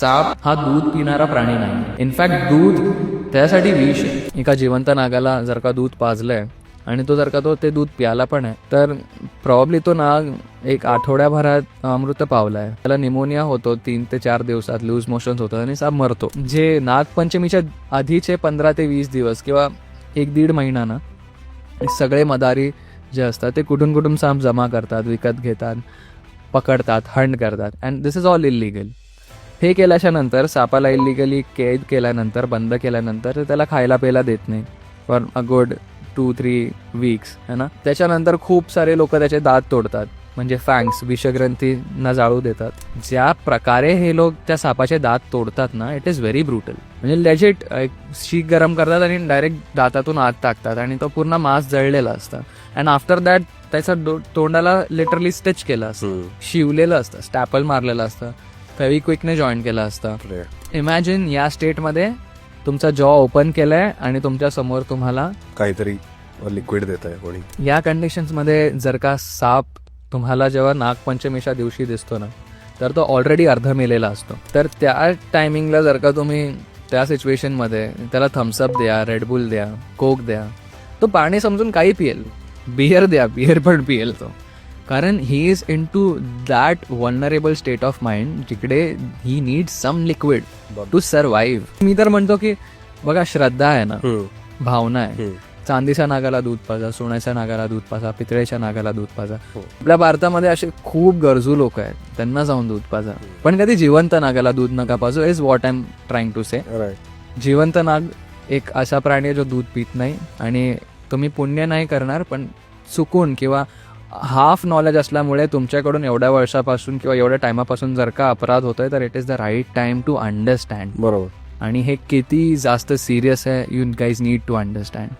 साप हा दूध पिणारा प्राणी नाही. इनफॅक्ट दूध त्यासाठी विष आहे. एका जिवंत नागाला जर का दूध पाजलंय आणि तो जर का ते दूध प्याला पण आहे तर प्रॉब्ली तो नाग एक आठवड्याभरात अमृत पावलाय. त्याला निमोनिया होतो 3 ते 4 दिवसात, लूज मोशन्स होतात आणि साप मरतो. जे नागपंचमीच्या आधीचे 15 ते 20 दिवस किंवा 1-1.5 महिना ना, सगळे मदारी जे असतात ते कुठून साप जमा करतात, विकत घेतात, पकडतात, हंट करतात. And this is all illegal. हे केल्याच्या नंतर सापाला इलिगली कैद केल्यानंतर, बंद केल्यानंतर त्याला खायला प्यायला देत नाही फॉर अ गुड 2-3 वीक्स है ना. त्याच्यानंतर खूप सारे लोक त्याचे दात तोडतात, म्हणजे फँग्स, विषग्रंथींना जाळू देतात. ज्या प्रकारे हे लोक त्या सापाचे दात तोडतात ना, इट इज व्हेरी ब्रुटल. म्हणजे लेजिट शीक गरम करतात आणि डायरेक्ट दातातून आत टाकतात आणि तो पूर्ण मांस जळलेला असतं. अँड आफ्टर दॅट त्याचा तोंडाला लिटरली स्टिच केलं असतं, शिवलेलं असतं, स्टॅपल मारलेलं असतं, फेविक्विकने जॉईन केलं असतं. इमॅजिन या स्टेटमध्ये तुमचा जॉ ओपन केलाय आणि तुमच्या समोर तुम्हाला काहीतरी लिक्विड देत आहे कोणी. या कंडिशन्समध्ये जर का साप तुम्हाला जेव्हा नागपंचमीच्या दिवशी दिसतो ना, तर तो ऑलरेडी अर्ध मेलेला असतो. तर त्या टायमिंगला जर का तुम्ही त्या सिच्युएशनमध्ये त्याला थम्सअप द्या, रेडबुल द्या, कोक द्या, तो पाणी समजून काही पिएल. बियर द्या, बियर पण पिएल तो. कारण he is in to that vulnerable state of mind जिकडे he needs some liquid to survive. मी तर म्हणतो की बघा, श्रद्धा आहे ना, भावना आहे. चांदीच्या नागाला दूध पाजा, सोन्याच्या नागाला दूध पाजा, पितळेच्या नागाला दूध पाजा. आपल्या भारतामध्ये असे खूप गरजू लोक आहेत, त्यांना जाऊन दूध पाजा. पण कधी जिवंत नागाला दूध नका पाजू, is what I am trying to say. जिवंत नाग एक असा प्राणी आहे जो दूध पित नाही. आणि तुम्ही पुण्य नाही करणार, पण चुकून किंवा हाफ नॉलेज असल्यामुळे तुमच्याकडून एवढ्या वर्षापासून किंवा एवढ्या टायमापासून जर का अपराध होतोय, तर it is the right time to understand. बरोबर. आणि हे किती जास्त सिरियस आहे, you guys need to understand.